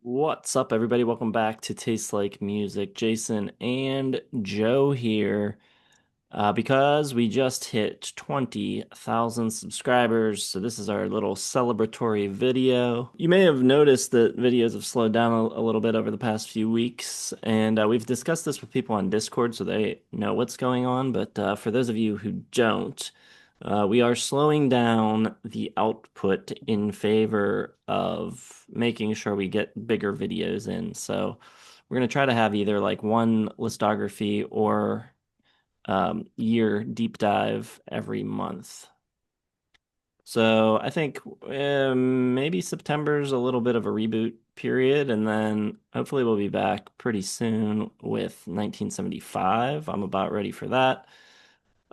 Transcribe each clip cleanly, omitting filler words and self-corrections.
What's up, everybody? Welcome back to Taste Like Music. Jason and Joe here. Because we just hit 20,000 subscribers, so this is our little celebratory video. You may have noticed that videos have slowed down a little bit over the past few weeks, and we've discussed this with people on Discord so they know what's going on. But for those of you who don't, we are slowing down the output in favor of making sure we get bigger videos in. So we're going to try to have either like one listography or year deep dive every month. So I think maybe September's a little bit of a reboot period, and then hopefully we'll be back pretty soon with 1975. I'm about ready for that.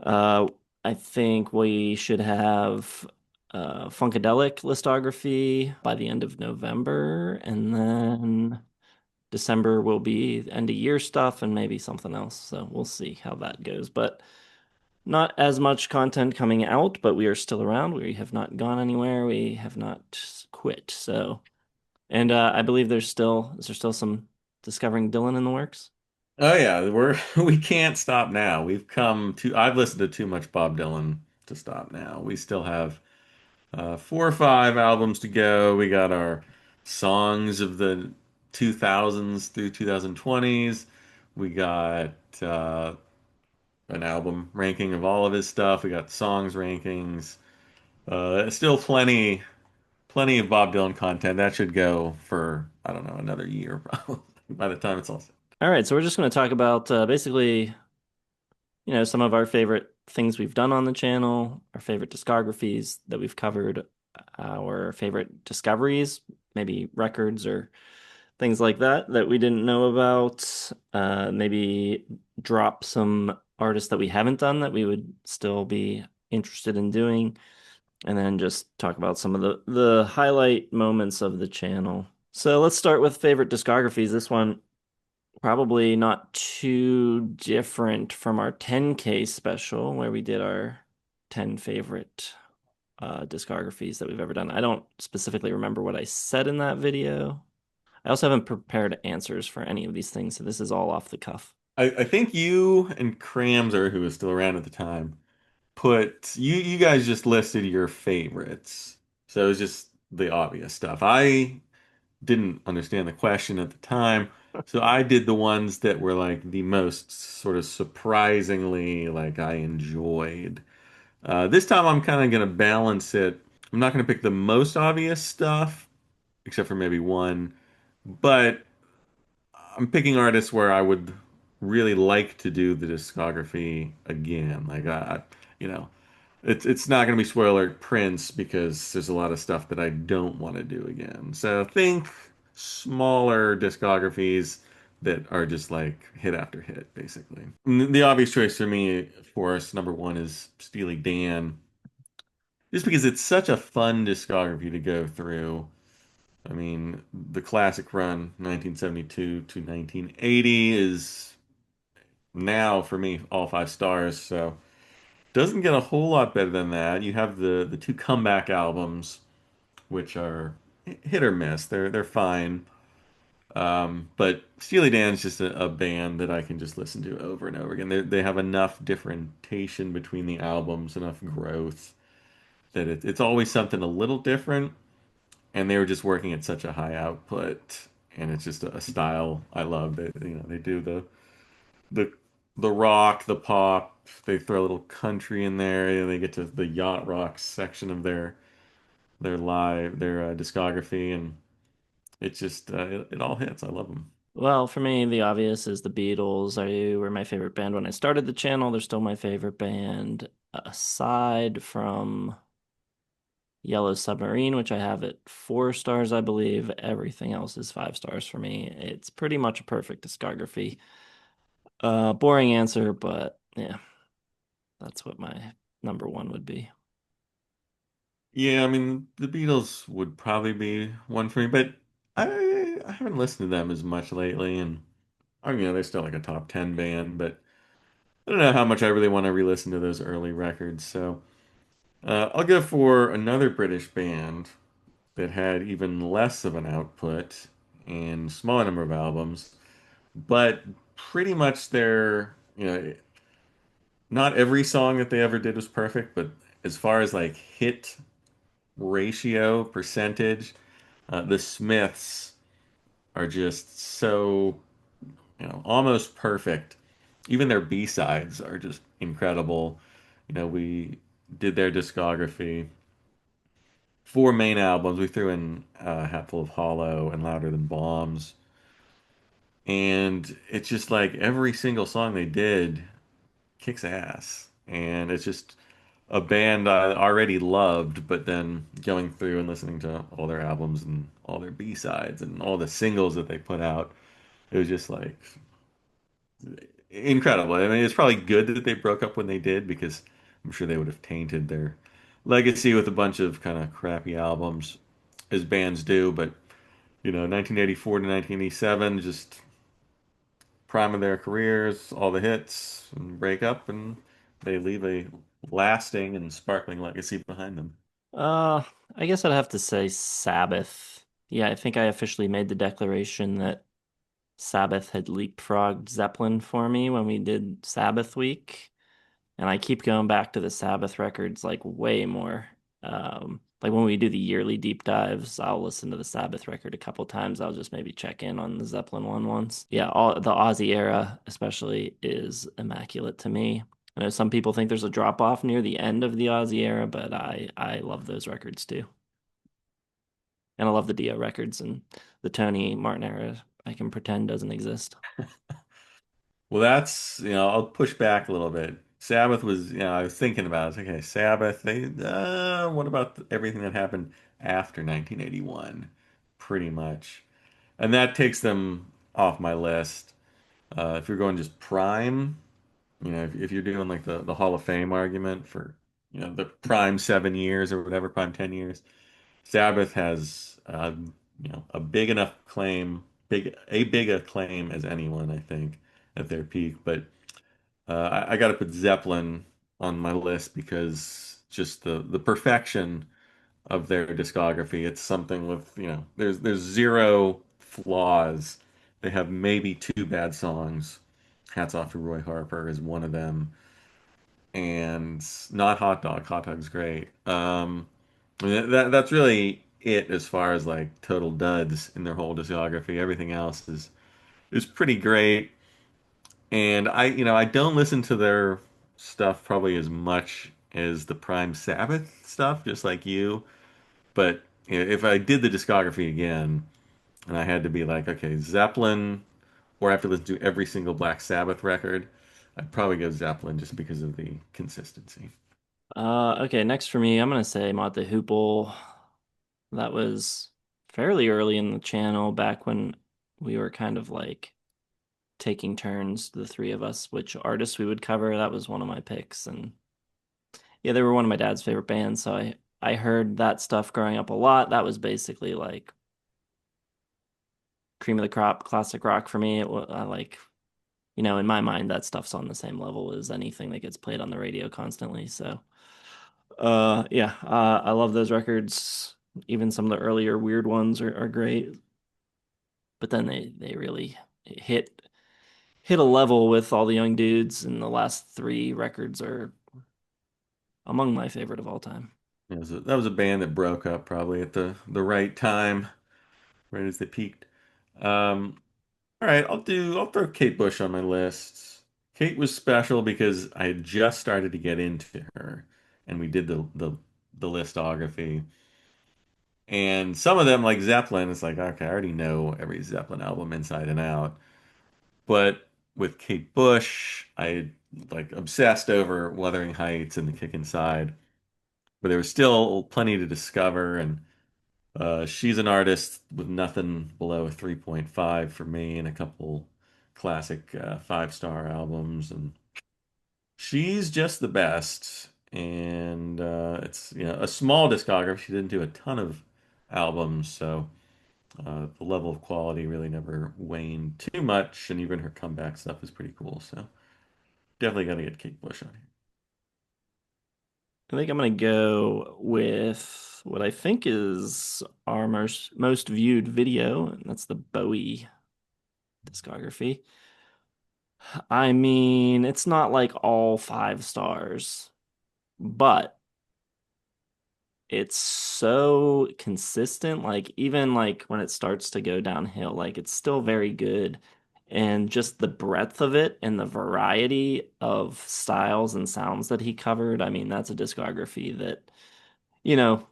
Uh, I think we should have Funkadelic listography by the end of November, and then December will be end of year stuff and maybe something else. So we'll see how that goes. But not as much content coming out, but we are still around. We have not gone anywhere. We have not quit. So, and I believe is there still some Discovering Dylan in the works? Oh yeah, we can't stop now. I've listened to too much Bob Dylan to stop now. We still have four or five albums to go. We got our songs of the 2000s through 2020s. We got an album ranking of all of his stuff. We got songs rankings. Still plenty of Bob Dylan content. That should go for, I don't know, another year probably by the time it's all set. All right, so we're just going to talk about basically, some of our favorite things we've done on the channel, our favorite discographies that we've covered, our favorite discoveries, maybe records or things like that that we didn't know about. Maybe drop some artists that we haven't done that we would still be interested in doing, and then just talk about some of the highlight moments of the channel. So let's start with favorite discographies. This one probably not too different from our 10K special where we did our 10 favorite discographies that we've ever done. I don't specifically remember what I said in that video. I also haven't prepared answers for any of these things, so this is all off the cuff. I think you and Cramser, who was still around at the time, you guys just listed your favorites. So it was just the obvious stuff. I didn't understand the question at the time, so I did the ones that were like the most sort of surprisingly like I enjoyed. This time I'm kind of gonna balance it. I'm not gonna pick the most obvious stuff, except for maybe one, but I'm picking artists where I would really like to do the discography again. You know, it's not going to be spoiler Prince because there's a lot of stuff that I don't want to do again. So think smaller discographies that are just like hit after hit, basically. The obvious choice for me, of course, number one is Steely Dan, just because it's such a fun discography to go through. I mean, the classic run, 1972 to 1980, is now for me all five stars. So doesn't get a whole lot better than that. You have the two comeback albums, which are hit or miss. They're fine. But Steely Dan's just a band that I can just listen to over and over again. They have enough differentiation between the albums, enough growth that it's always something a little different. And they were just working at such a high output, and it's just a style I love. They do the the rock, the pop. They throw a little country in there. And they get to the yacht rock section of their discography, and it all hits. I love them. Well, for me, the obvious is the Beatles. They were my favorite band when I started the channel. They're still my favorite band, aside from Yellow Submarine, which I have at 4 stars, I believe. Everything else is 5 stars for me. It's pretty much a perfect discography. Boring answer, but yeah, that's what my number one would be. Yeah, I mean the Beatles would probably be one for me, but I haven't listened to them as much lately, and they're still like a top 10 band, but I don't know how much I really want to re-listen to those early records. So I'll go for another British band that had even less of an output. and smaller number of albums, but pretty much not every song that they ever did was perfect, but as far as like hit ratio percentage, the Smiths are just so, almost perfect. Even their B-sides are just incredible. We did their discography. Four main albums. We threw in a Hatful of Hollow and Louder Than Bombs. And it's just like every single song they did kicks ass. And it's just a band I already loved, but then going through and listening to all their albums and all their B-sides and all the singles that they put out, it was just like incredible. I mean, it's probably good that they broke up when they did because I'm sure they would have tainted their legacy with a bunch of kind of crappy albums as bands do. But 1984 to 1987, just prime of their careers, all the hits, and break up, and they leave a lasting and sparkling legacy behind them. Uh, I guess I'd have to say Sabbath. Yeah, I think I officially made the declaration that Sabbath had leapfrogged Zeppelin for me when we did Sabbath week. And I keep going back to the Sabbath records like way more. Like when we do the yearly deep dives, I'll listen to the Sabbath record a couple times. I'll just maybe check in on the Zeppelin one once. Yeah, all the Ozzy era especially is immaculate to me. I know some people think there's a drop off near the end of the Ozzy era, but I love those records too. And I love the Dio records and the Tony Martin era. I can pretend doesn't exist. Well, I'll push back a little bit. Sabbath was, I was thinking about it. I was like, okay, Sabbath, what about everything that happened after 1981? Pretty much. And that takes them off my list. If you're going just prime, if you're doing like the Hall of Fame argument for, the prime 7 years or whatever, prime 10 years, Sabbath has, a big enough claim, a big a claim as anyone, I think, at their peak. But I got to put Zeppelin on my list because just the perfection of their discography. It's something with, there's zero flaws. They have maybe two bad songs. Hats off to Roy Harper is one of them, and not Hot Dog. Hot Dog's great. I mean, that's really it as far as like total duds in their whole discography. Everything else is pretty great. And I don't listen to their stuff probably as much as the Prime Sabbath stuff, just like you. But if I did the discography again and I had to be like, okay, Zeppelin, or I have to listen to every single Black Sabbath record, I'd probably go Zeppelin just because of the consistency. Okay, next for me, I'm gonna say Mott the Hoople. That was fairly early in the channel back when we were kind of like taking turns, the three of us, which artists we would cover. That was one of my picks. And yeah, they were one of my dad's favorite bands. So I heard that stuff growing up a lot. That was basically like cream of the crop, classic rock for me. I like, in my mind, that stuff's on the same level as anything that gets played on the radio constantly. So, yeah, I love those records. Even some of the earlier weird ones are great, but then they really hit a level with all the young dudes, and the last three records are among my favorite of all time. That was a band that broke up probably at the right time, right as they peaked. Um, All right, I'll throw Kate Bush on my list. Kate was special because I had just started to get into her, and we did the listography. And some of them, like Zeppelin, it's like, okay, I already know every Zeppelin album inside and out. But with Kate Bush, I like obsessed over Wuthering Heights and The Kick Inside. But there was still plenty to discover, and she's an artist with nothing below a 3.5 for me and a couple classic five-star albums. And she's just the best. And it's a small discography. She didn't do a ton of albums, so the level of quality really never waned too much. And even her comeback stuff is pretty cool. So definitely got to get Kate Bush on here. I think I'm gonna go with. what I think is our most viewed video, and that's the Bowie discography. I mean, it's not like all 5 stars, but it's so consistent. Like, even like when it starts to go downhill, like it's still very good. And just the breadth of it and the variety of styles and sounds that he covered. I mean, that's a discography that, you know,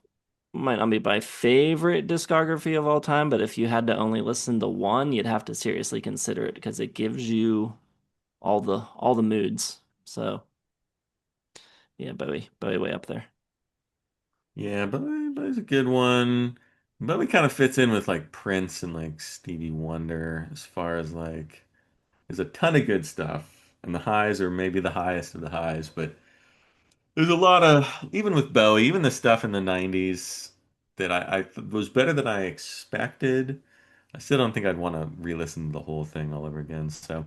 might not be my favorite discography of all time, but if you had to only listen to one, you'd have to seriously consider it because it gives you all the moods. So yeah, Bowie way up there. Yeah, Bowie's a good one. Bowie kind of fits in with like Prince and like Stevie Wonder as far as like there's a ton of good stuff. And the highs are maybe the highest of the highs, but there's a lot of even with Bowie, even the stuff in the 90s that was better than I expected. I still don't think I'd want to re-listen to the whole thing all over again. So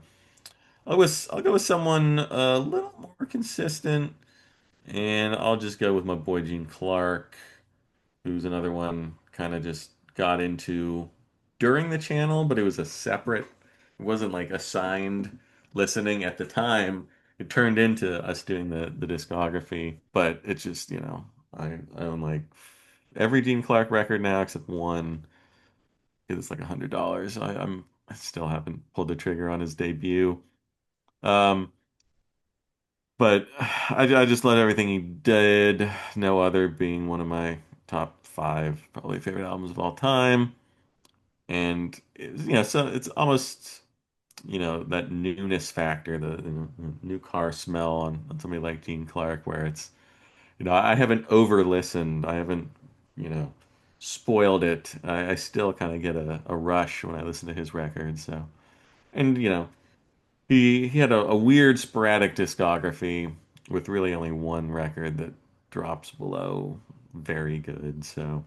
I'll go with someone a little more consistent, and I'll just go with my boy Gene Clark, who's another one kind of just got into during the channel, but it was a separate, it wasn't like assigned listening at the time. It turned into us doing the discography, but it's just, I own like every Gene Clark record now except one. It's like $100. I still haven't pulled the trigger on his debut. Um, but I just love everything he did. No Other being one of my top five probably favorite albums of all time. And so it's almost that newness factor, the new car smell on somebody like Gene Clark, where it's I haven't over listened, I haven't you know spoiled it. I still kind of get a rush when I listen to his records. So and he had a weird sporadic discography with really only one record that drops below very good. So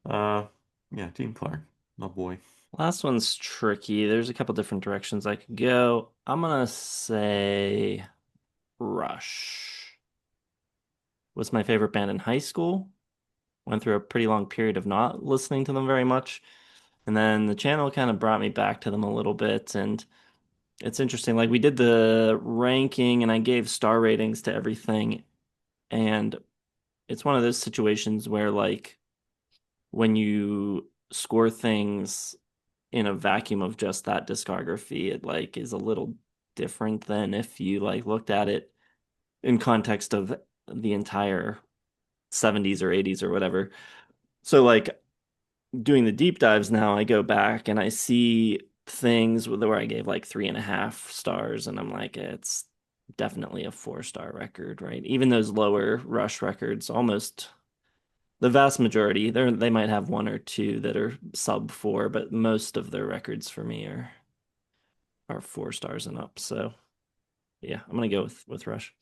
uh yeah, Gene Clark, my boy. Last one's tricky. There's a couple different directions I could go. I'm gonna say Rush was my favorite band in high school. Went through a pretty long period of not listening to them very much. And then the channel kind of brought me back to them a little bit. And it's interesting. Like, we did the ranking and I gave star ratings to everything. And it's one of those situations where, like, when you score things in a vacuum of just that discography, it like is a little different than if you like looked at it in context of the entire 70s or 80s or whatever. So like doing the deep dives now, I go back and I see things where I gave like 3.5 stars, and I'm like, it's definitely a 4 star record, right? Even those lower Rush records, almost the vast majority, they might have one or two that are sub 4, but most of their records for me are 4 stars and up. So yeah, I'm gonna go with Rush.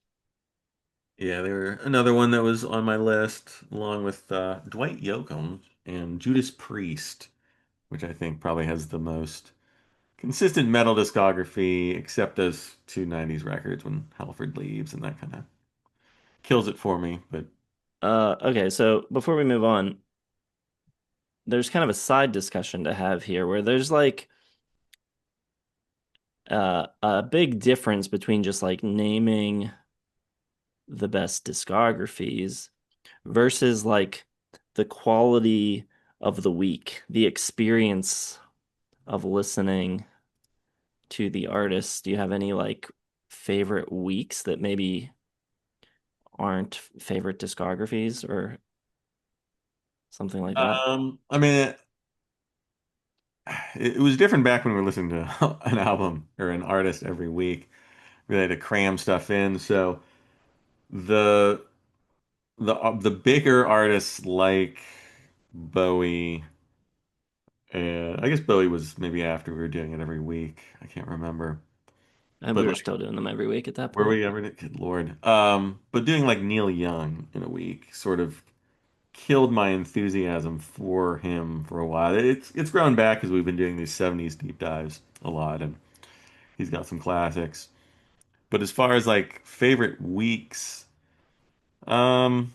Yeah, they were another one that was on my list, along with Dwight Yoakam and Judas Priest, which I think probably has the most consistent metal discography, except those two 90s records when Halford leaves, and that kind of kills it for me. But Okay, so before we move on, there's kind of a side discussion to have here where there's like a big difference between just like naming the best discographies versus like the quality of the week, the experience of listening to the artist. Do you have any like favorite weeks that maybe aren't favorite discographies or something like that? I mean, it was different back when we were listening to an album or an artist every week. We had to cram stuff in. So the the bigger artists like Bowie, and I guess Bowie was maybe after we were doing it every week. I can't remember. And we But were like, still doing them every week at that were point. we ever? Good Lord. But doing like Neil Young in a week sort of killed my enthusiasm for him for a while. It's grown back because we've been doing these 70s deep dives a lot, and he's got some classics. But as far as like favorite weeks, um,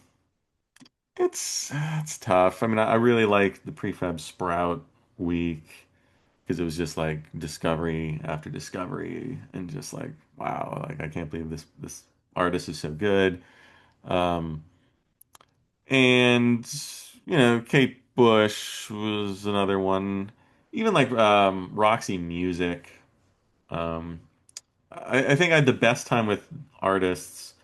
it's tough. I mean, I really like the Prefab Sprout week because it was just like discovery after discovery and just like wow, like I can't believe this artist is so good. Um, and Kate Bush was another one. Even like Roxy Music. Um, I think I had the best time with artists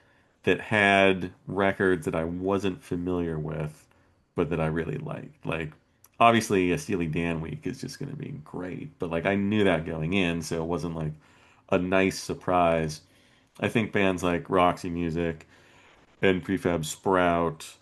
that had records that I wasn't familiar with, but that I really liked. Like, obviously, a Steely Dan week is just going to be great, but like I knew that going in, so it wasn't like a nice surprise. I think bands like Roxy Music and Prefab Sprout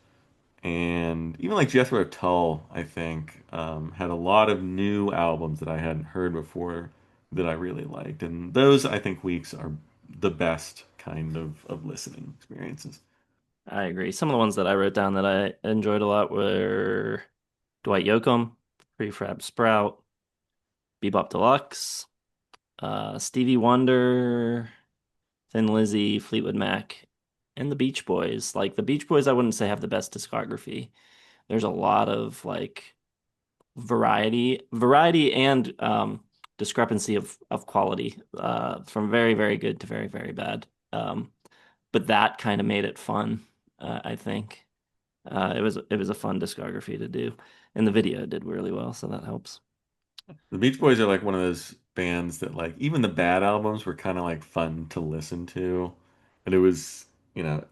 and even like Jethro Tull, I think, had a lot of new albums that I hadn't heard before that I really liked. And those, I think, weeks are the best kind of listening experiences. I agree. Some of the ones that I wrote down that I enjoyed a lot were Dwight Yoakam, Prefab Sprout, Bebop Deluxe, Stevie Wonder, Thin Lizzy, Fleetwood Mac, and the Beach Boys. Like the Beach Boys, I wouldn't say have the best discography. There's a lot of like variety and discrepancy of quality, from very, very good to very, very bad. But that kind of made it fun, I think. It was a fun discography to do, and the video did really well, so that helps. The Beach Boys are like one of those bands that like even the bad albums were kind of like fun to listen to. And it was,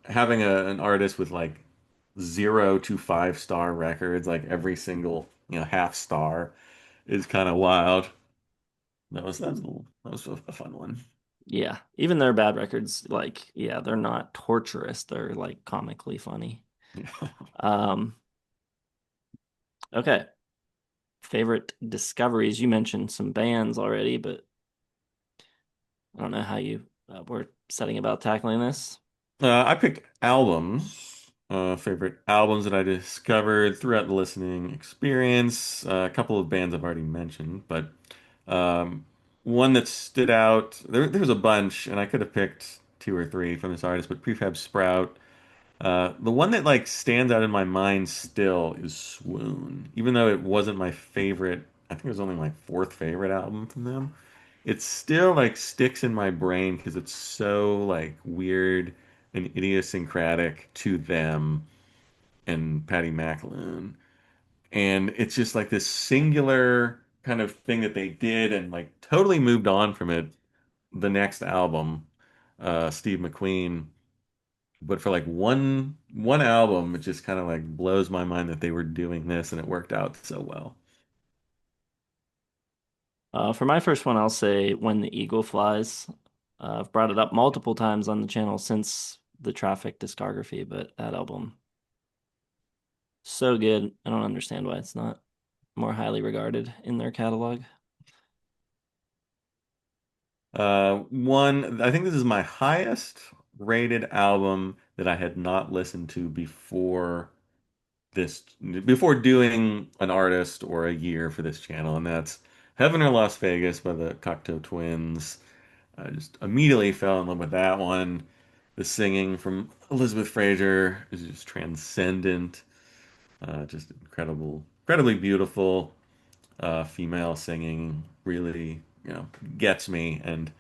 having an artist with like 0 to 5 star records, like every single, half star is kind of wild. That was a fun one. Yeah, even their bad records, like yeah, they're not torturous. They're like comically funny. Yeah. Um, okay. Favorite discoveries. You mentioned some bands already, but I don't know how you were setting about tackling this. I picked albums, favorite albums that I discovered throughout the listening experience. A couple of bands I've already mentioned, but um, one that stood out, there was a bunch, and I could have picked two or three from this artist, but Prefab Sprout. The one that like stands out in my mind still is Swoon, even though it wasn't my favorite. I think it was only my fourth favorite album from them. It still like sticks in my brain because it's so like weird and idiosyncratic to them and Patty McAloon. And it's just like this singular kind of thing that they did and like totally moved on from it the next album, Steve McQueen. But for like one album, it just kind of like blows my mind that they were doing this and it worked out so well. For my first one, I'll say When the Eagle Flies. I've brought it up multiple times on the channel since the Traffic discography, but that album, so good. I don't understand why it's not more highly regarded in their catalog. I think this is my highest rated album that I had not listened to before doing an artist or a year for this channel, and that's Heaven or Las Vegas by the Cocteau Twins. I just immediately fell in love with that one. The singing from Elizabeth Fraser is just transcendent, just incredible, incredibly beautiful. Female singing really, gets me. And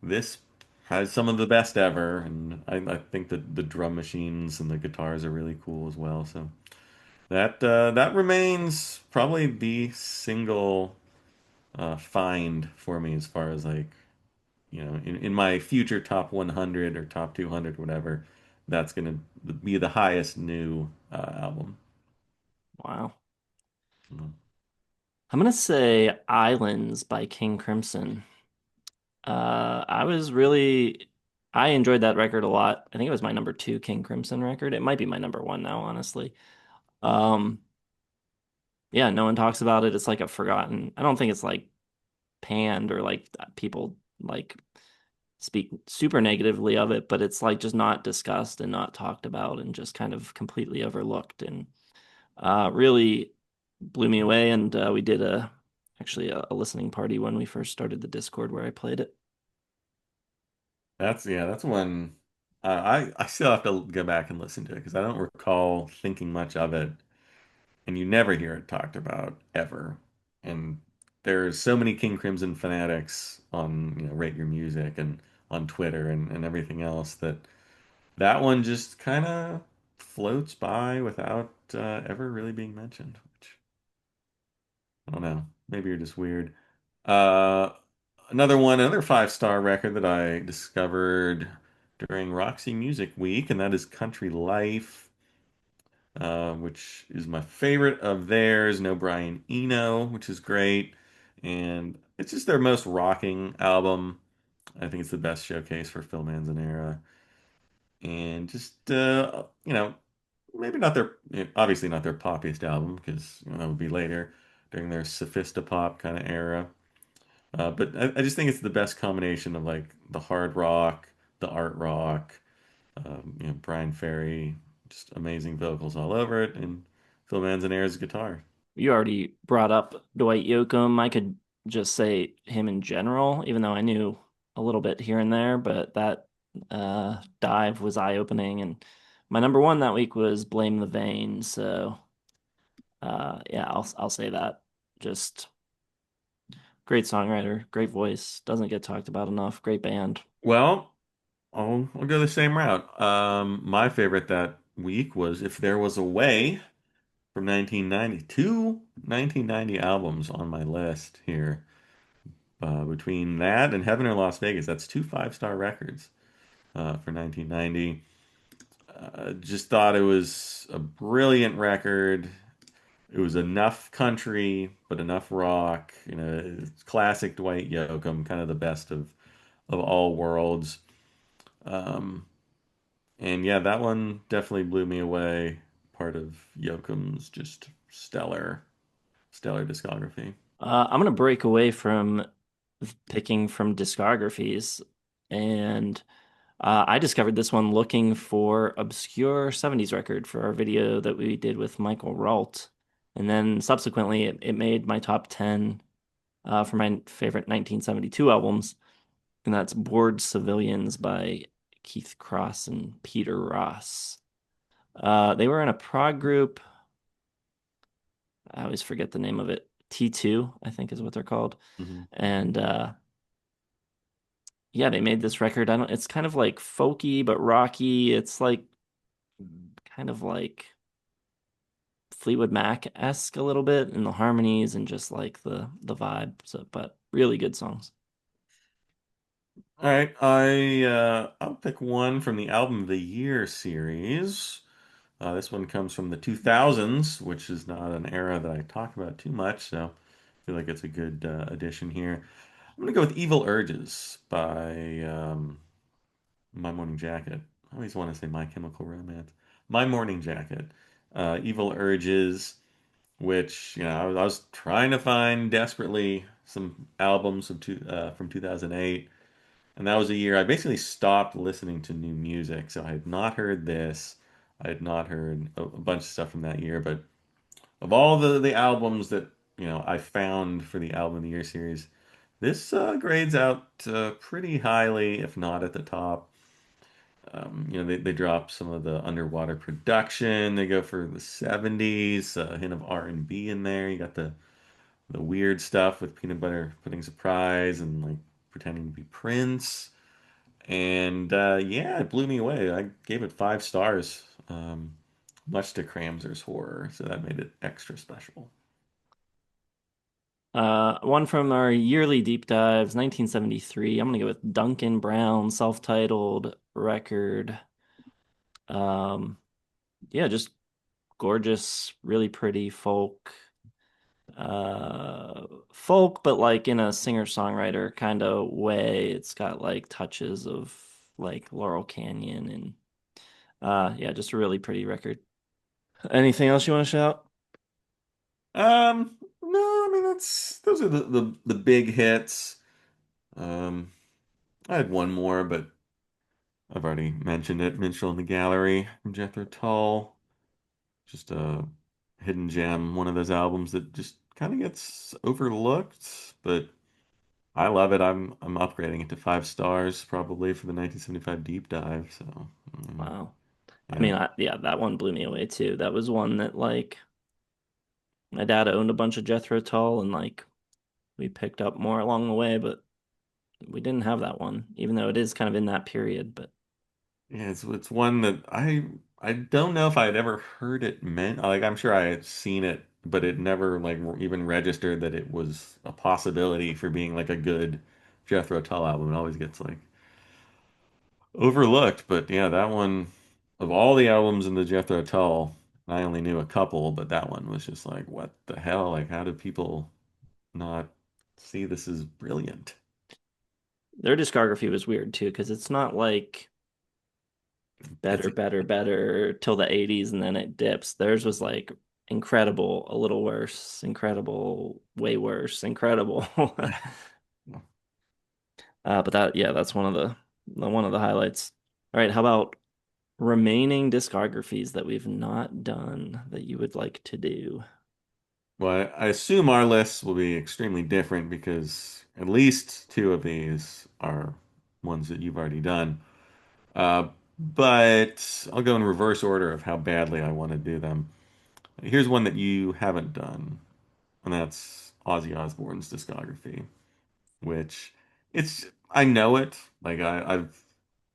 this has some of the best ever. And I think that the drum machines and the guitars are really cool as well. So that remains probably the single find for me as far as like in my future top 100 or top 200, whatever. That's gonna be the highest new album. Wow. I'm gonna say Islands by King Crimson. I was really I enjoyed that record a lot. I think it was my number two King Crimson record. It might be my number one now, honestly. Um, yeah, no one talks about it. It's like a forgotten. I don't think it's like panned or like people like speak super negatively of it, but it's like just not discussed and not talked about and just kind of completely overlooked and really blew me away. And we did actually a listening party when we first started the Discord where I played it. That's yeah, that's one. I still have to go back and listen to it because I don't recall thinking much of it, and you never hear it talked about ever. And there's so many King Crimson fanatics on, Rate Your Music and on Twitter and everything else that that one just kind of floats by without ever really being mentioned, which I don't know. Maybe you're just weird. Uh, another five-star record that I discovered during Roxy Music Week, and that is Country Life, which is my favorite of theirs. No Brian Eno, which is great, and it's just their most rocking album. I think it's the best showcase for Phil Manzanera, and just maybe not their obviously not their poppiest album because that would be later during their sophistopop kind of era. But I just think it's the best combination of like the hard rock, the art rock, Brian Ferry, just amazing vocals all over it, and Phil Manzanera's guitar. You already brought up Dwight Yoakam. I could just say him in general, even though I knew a little bit here and there, but that dive was eye-opening. And my number one that week was Blame the Vein. So yeah, I'll say that. Just great songwriter, great voice, doesn't get talked about enough, great band. Well, I'll go the same route. My favorite that week was If There Was a Way from 1992, 1990 albums on my list here. Between that and Heaven or Las Vegas, that's two five-star records for 1990. Just thought it was a brilliant record. It was enough country, but enough rock. It's classic Dwight Yoakam, kind of the best of all worlds. Um, and yeah, that one definitely blew me away. Part of Yoakam's just stellar discography. I'm gonna break away from picking from discographies, and I discovered this one looking for obscure 70s record for our video that we did with Michael Ralt. And then subsequently, it made my top 10 for my favorite 1972 albums. And that's Bored Civilians by Keith Cross and Peter Ross. They were in a prog group. I always forget the name of it. T2, I think is what they're called. Hmm. And yeah, they made this record. I don't, it's kind of like folky but rocky. It's like kind of like Fleetwood Mac-esque a little bit in the harmonies and just like the vibe. So, but really good songs. All right, I'll pick one from the Album of the Year series. This one comes from the 2000s, which is not an era that I talk about too much, so I feel like it's a good addition here. I'm gonna go with Evil Urges by My Morning Jacket. I always want to say My Chemical Romance. My Morning Jacket. Evil Urges, which, I was trying to find desperately some albums from 2008. And that was a year I basically stopped listening to new music. So I had not heard this. I had not heard a bunch of stuff from that year. But of all the albums that, I found for the Album of the Year series, this grades out pretty highly, if not at the top. They drop some of the underwater production. They go for the 70s, a hint of R&B in there. You got the weird stuff with Peanut Butter Pudding Surprise and like pretending to be Prince. And yeah, it blew me away. I gave it 5 stars, much to Cramser's horror, so that made it extra special. One from our yearly deep dives, 1973. I'm gonna go with Duncan Brown, self-titled record. Um, yeah, just gorgeous, really pretty folk, but like in a singer-songwriter kind of way. It's got like touches of like Laurel Canyon and yeah, just a really pretty record. Anything else you want to shout? No, I mean those are the big hits. Um, I had one more, but I've already mentioned it. Minstrel in the Gallery from Jethro Tull. Just a hidden gem, one of those albums that just kind of gets overlooked, but I love it. I'm upgrading it to 5 stars probably for the 1975 deep dive. So Wow. I yeah, mean, yeah, that one blew me away too. That was one that like my dad owned a bunch of Jethro Tull and like we picked up more along the way, but we didn't have that one, even though it is kind of in that period. But yeah. It's one that I don't know if I had ever heard it meant. Like I'm sure I had seen it, but it never like even registered that it was a possibility for being like a good Jethro Tull album. It always gets like overlooked. But yeah, that one of all the albums in the Jethro Tull, I only knew a couple, but that one was just like, what the hell? Like, how do people not see this is brilliant? their discography was weird too, because it's not like It's better, better, better till the 80s and then it dips. Theirs was like incredible, a little worse, incredible, way worse, incredible. But that, yeah, that's one of the highlights. All right, how about remaining discographies that we've not done that you would like to do? well, I assume our lists will be extremely different because at least two of these are ones that you've already done. But I'll go in reverse order of how badly I want to do them. Here's one that you haven't done, and that's Ozzy Osbourne's discography, which I know it. Like I've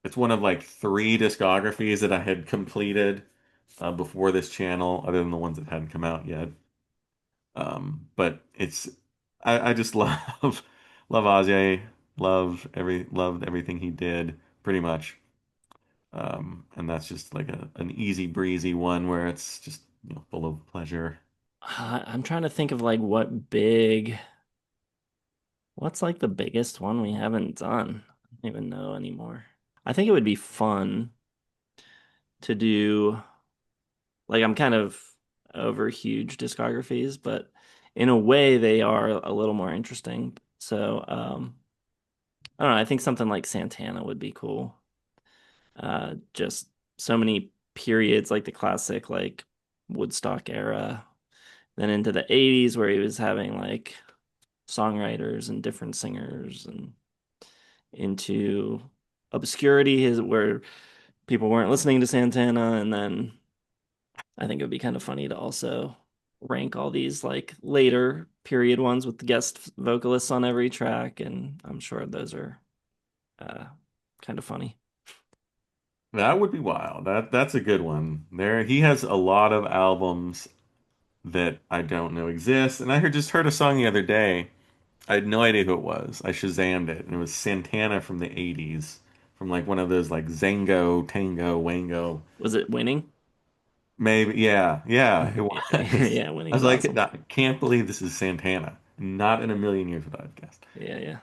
it's one of like three discographies that I had completed before this channel, other than the ones that hadn't come out yet. But I just love Ozzy. Loved everything he did pretty much. And that's just like an easy breezy one where it's just full of pleasure. I'm trying to think of like what's like the biggest one we haven't done? I don't even know anymore. I think it would be fun to do, like, I'm kind of over huge discographies, but in a way they are a little more interesting. So, I don't know, I think something like Santana would be cool. Just so many periods, like the classic, like Woodstock era, then into the 80s where he was having like songwriters and different singers, and into obscurity, his where people weren't listening to Santana. And then I think it would be kind of funny to also rank all these like later period ones with the guest vocalists on every track, and I'm sure those are uh, kind of funny. That would be wild. That's a good one. There, he has a lot of albums that I don't know exist, and just heard a song the other day. I had no idea who it was. I Shazammed it, and it was Santana from the 80s, from like one of those like Zango, Tango, Wango. Was it Winning? Maybe, yeah, yeah, it was. Yeah, I Winning's was like, awesome. I can't believe this is Santana. Not in a million years would I have guessed. Yeah, yeah.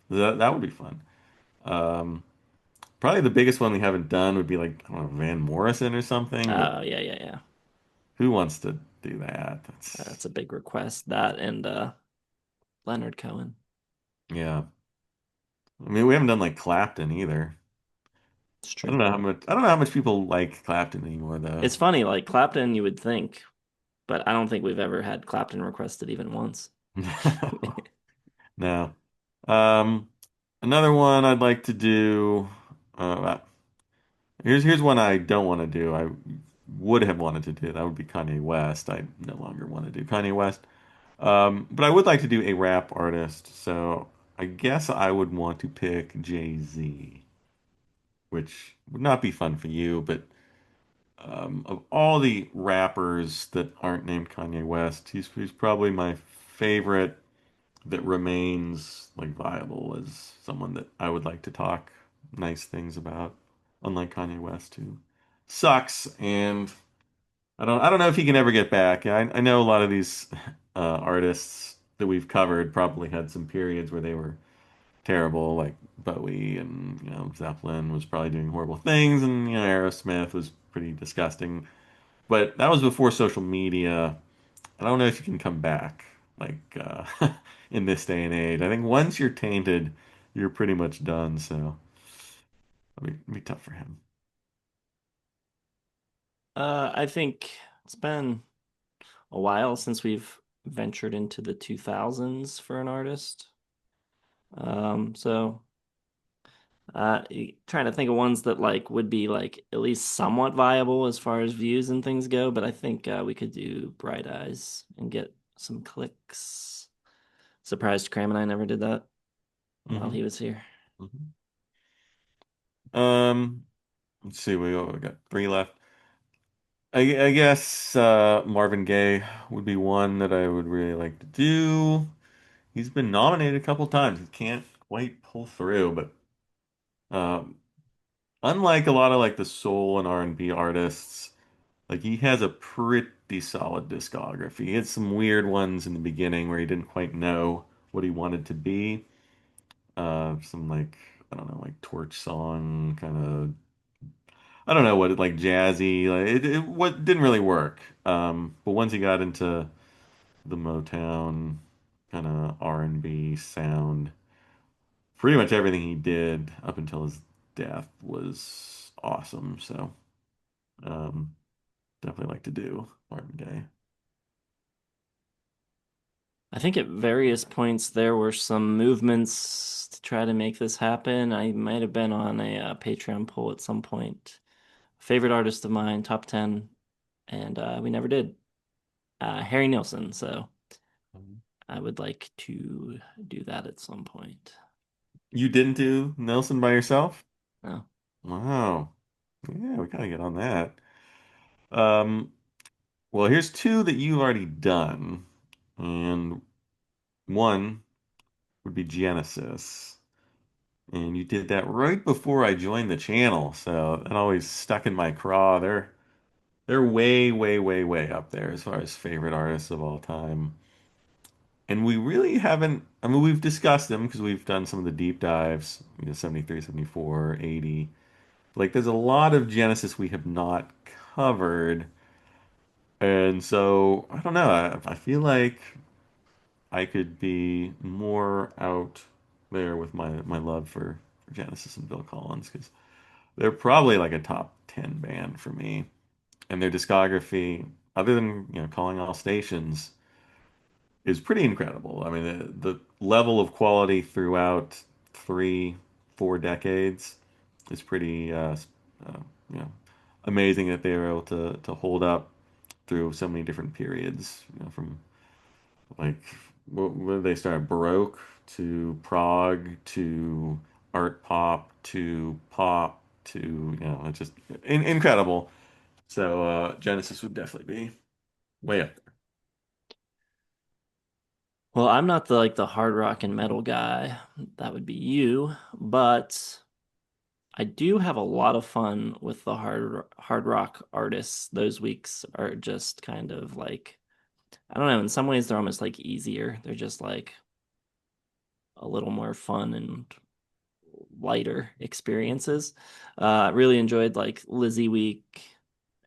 That would be fun. Um, Probably the biggest one we haven't done would be like, I don't know, Van Morrison or something, but Oh, yeah, yeah, yeah. who wants to do that? That's, That's a big request. That and Leonard Cohen. yeah. I mean, we haven't done like Clapton either. It's true. I don't know how much people like Clapton anymore though. It's funny, like Clapton, you would think, but I don't think we've ever had Clapton requested even once. No. Um, Another one I'd like to do. Here's one I don't want to do. I would have wanted to do. That would be Kanye West. I no longer want to do Kanye West. But I would like to do a rap artist. So I guess I would want to pick Jay-Z, which would not be fun for you. But of all the rappers that aren't named Kanye West, he's probably my favorite that remains like viable as someone that I would like to talk nice things about, unlike Kanye West, who sucks. And I don't know if he can ever get back. I know a lot of these artists that we've covered probably had some periods where they were terrible, like Bowie, and Zeppelin was probably doing horrible things, and Aerosmith was pretty disgusting. But that was before social media. I don't know if you can come back like in this day and age. I think once you're tainted, you're pretty much done. So it'll be tough for him. I think it's been a while since we've ventured into the 2000s for an artist. So trying to think of ones that like would be like at least somewhat viable as far as views and things go, but I think we could do Bright Eyes and get some clicks. Surprised Cram and I never did that while Hmm he was here. hmm Um, let's see, we got three left. I guess Marvin Gaye would be one that I would really like to do. He's been nominated a couple times. He can't quite pull through, but um, unlike a lot of like the soul and R&B artists, like he has a pretty solid discography. He had some weird ones in the beginning where he didn't quite know what he wanted to be. Some like I don't know, like torch song kind of I don't know what it like jazzy like it what didn't really work. But once he got into the Motown kind of R&B sound, pretty much everything he did up until his death was awesome. So um, definitely like to do Marvin Gaye. I think at various points there were some movements to try to make this happen. I might have been on a Patreon poll at some point. Favorite artist of mine, top 10, and we never did. Harry Nilsson, so I would like to do that at some point. You didn't do Nelson by yourself? No. Wow. Yeah, we gotta get on that. Um, well, here's two that you've already done, and one would be Genesis. And you did that right before I joined the channel, so that always stuck in my craw. They're way, way, way, way up there as far as favorite artists of all time. And we really haven't, I mean, we've discussed them because we've done some of the deep dives, 73, 74, 80. Like, there's a lot of Genesis we have not covered. And so, I don't know. I feel like I could be more out there with my love for Genesis and Bill Collins because they're probably like a top 10 band for me. And their discography, other than, calling all stations, is pretty incredible. I mean, the level of quality throughout three, 4 decades is pretty, uh, you know, amazing that they were able to hold up through so many different periods. From like where they started Baroque to Prague to art pop to it's just incredible. So Genesis would definitely be way up there. Well, I'm not the like the hard rock and metal guy. That would be you, but I do have a lot of fun with the hard rock artists. Those weeks are just kind of like I don't know, in some ways they're almost like easier. They're just like a little more fun and lighter experiences. Really enjoyed like Lizzie Week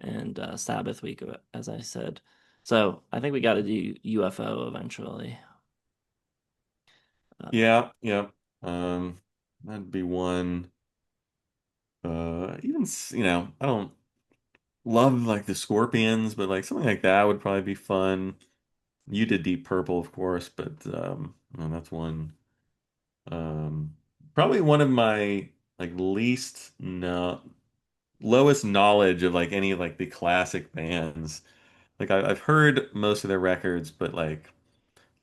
and Sabbath Week, as I said. So I think we got to do UFO eventually. Uh, Yeah, yeah. That'd be one. Even I don't love like the Scorpions, but like something like that would probably be fun. You did Deep Purple, of course, but that's one. Um, Probably one of my like least no lowest knowledge of like any of like the classic bands. Like I've heard most of their records, but like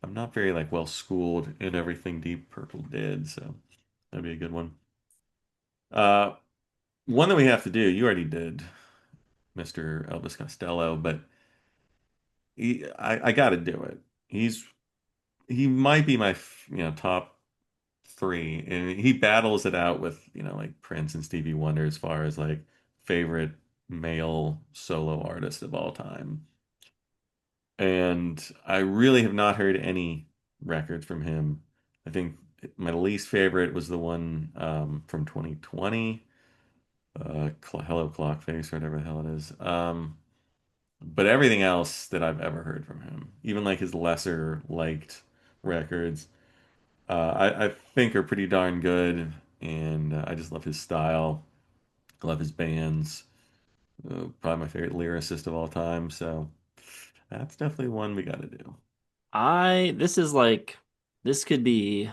I'm not very like well schooled in everything Deep Purple did, so that'd be a good one. Uh, One that we have to do, you already did Mr. Elvis Costello, but I got to do it. He might be my top three, and he battles it out with like Prince and Stevie Wonder as far as like favorite male solo artist of all time. And I really have not heard any records from him. I think my least favorite was the one from 2020, Hello Clockface, or whatever the hell it is. But everything else that I've ever heard from him, even like his lesser liked records, I think are pretty darn good. And I just love his style. I love his bands. Probably my favorite lyricist of all time. So that's definitely one we got to do. I this is like this could be.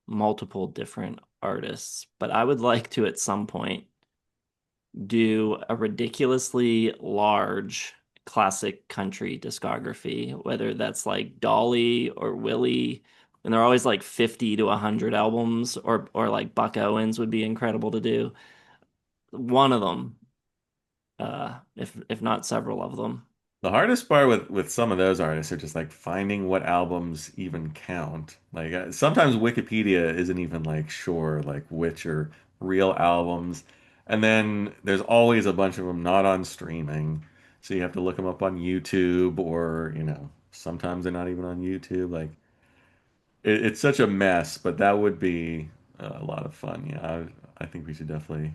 multiple different artists, but I would like to at some point do a ridiculously large classic country discography, whether that's like Dolly or Willie, and they're always like 50 to 100 albums, or like Buck Owens would be incredible to do. One of them, if not several of them. The hardest part with some of those artists are just like finding what albums even count. Like sometimes Wikipedia isn't even like sure like which are real albums. And then there's always a bunch of them not on streaming. So you have to look them up on YouTube or, sometimes they're not even on YouTube. Like it's such a mess, but that would be a lot of fun. Yeah, I think we should definitely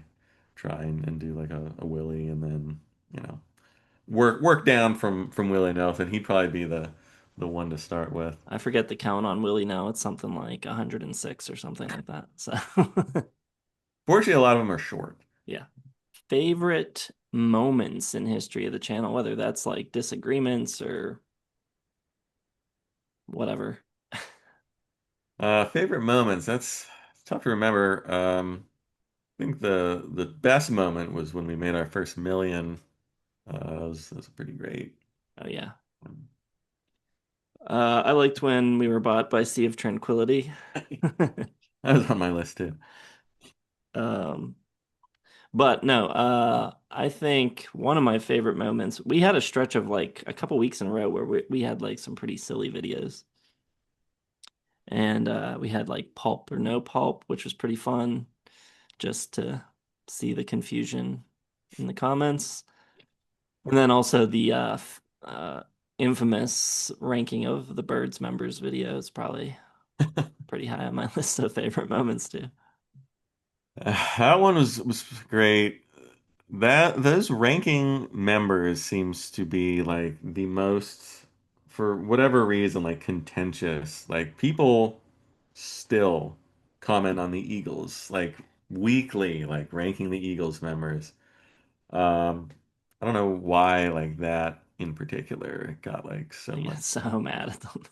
try and do like a Willie and then, you know work down from Willie Nelson. He'd probably be the one to start with. I forget the count on Willie now. It's something like 106 or something like that. So, Fortunately, a lot of them are short. yeah. Favorite moments in history of the channel, whether that's like disagreements or whatever. Favorite moments. That's tough to remember. I think the best moment was when we made our first million. That was pretty great. Oh yeah. I liked when we were bought by Sea of Tranquility. That was on my list too. Um, but no, I think one of my favorite moments, we had a stretch of like a couple weeks in a row where we had like some pretty silly videos. And we had like Pulp or No Pulp, which was pretty fun just to see the confusion in the comments. And then also the infamous ranking of the Birds members video is probably pretty high on my list of favorite moments too. That one was great. That those ranking members seems to be like the most, for whatever reason, like contentious. Like people still comment on the Eagles, like weekly, like ranking the Eagles members. Um, I don't know why like that in particular it got like so I get much. so mad at them.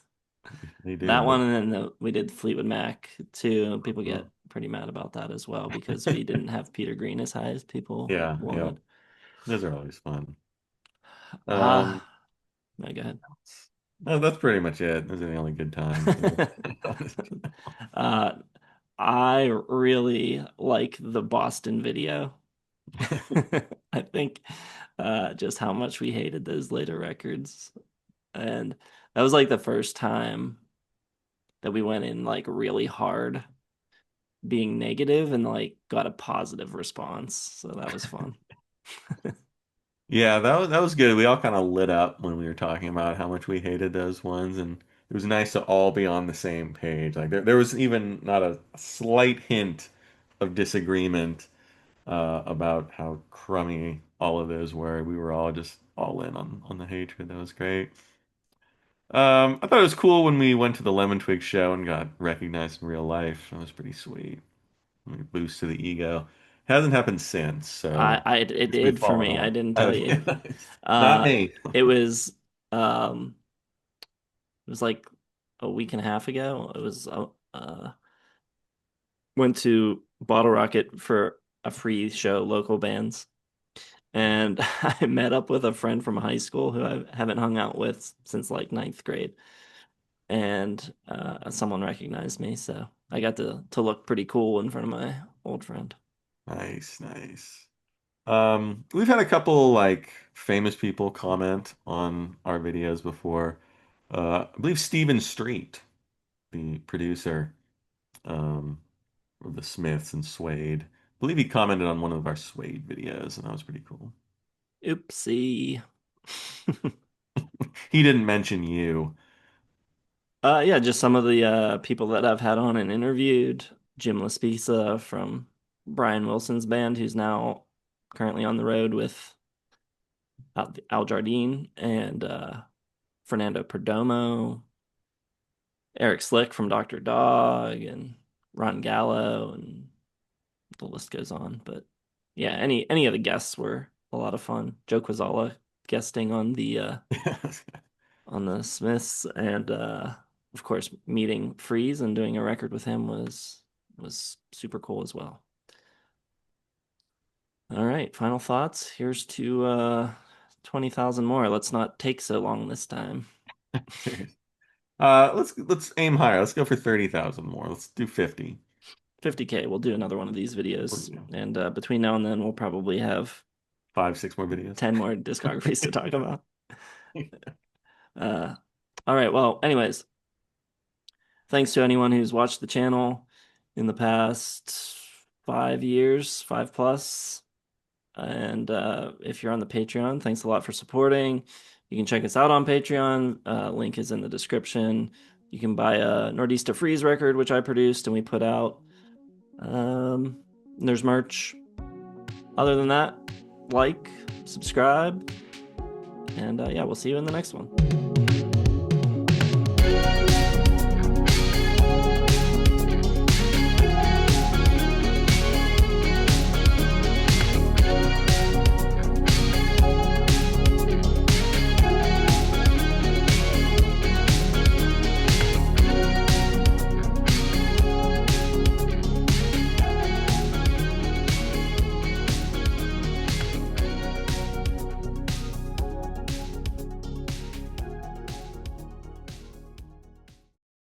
They do, That but one, and then we did Fleetwood Mac too. People mm, get pretty mad about that as well because we didn't have Peter Green as high as people yeah, yeah, wanted. those are always fun. Um, Ah, no, go ahead. no, that's pretty much it. Those are the only good times. uh, I really like the Boston video. I think just how much we hated those later records. And that was like the first time that we went in like really hard being negative and like got a positive response. So that was fun. Yeah, that was good. We all kind of lit up when we were talking about how much we hated those ones, and it was nice to all be on the same page. Like there was even not a slight hint of disagreement about how crummy all of those were. We were all just all in on the hatred. That was great. I thought it was cool when we went to the Lemon Twig show and got recognized in real life. That was pretty sweet. Boost to the ego. Hasn't happened since, so It guess we've did for fallen me. I off. didn't tell you. Okay, nice. Not me. It was um it was like a week and a half ago. It was went to Bottle Rocket for a free show, local bands. And I met up with a friend from high school who I haven't hung out with since like ninth grade. And someone recognized me, so I got to look pretty cool in front of my old friend. Nice, nice. We've had a couple like famous people comment on our videos before. I believe Stephen Street, the producer um, of the Smiths and Suede, I believe he commented on one of our Suede videos, and that was pretty cool. Oopsie. He didn't mention you. Yeah, just some of the people that I've had on and interviewed. Jim Laspisa from Brian Wilson's band, who's now currently on the road with Al Jardine, and Fernando Perdomo, Eric Slick from Dr. Dog, and Ron Gallo, and the list goes on. But yeah, any of the guests were a lot of fun. Joe Quazala guesting on the Smiths, and of course, meeting Freeze and doing a record with him was super cool as well. All right, final thoughts. Here's to 20,000 more. Let's not take so long this time. Let's aim higher. Let's go for 30,000 more. Let's do 50. 50K. We'll do another one of these We'll videos, do and between now and then, we'll probably have 5, 6 more videos. 10 more discographies to talk about. Uh, all right. Well, anyways, thanks to anyone who's watched the channel in the past 5 years, 5 plus. And if you're on the Patreon, thanks a lot for supporting. You can check us out on Patreon. Link is in the description. You can buy a Nordista Freeze record, which I produced and we put out. Um, there's merch. Other than that, like, subscribe, and yeah, we'll see you in the next one.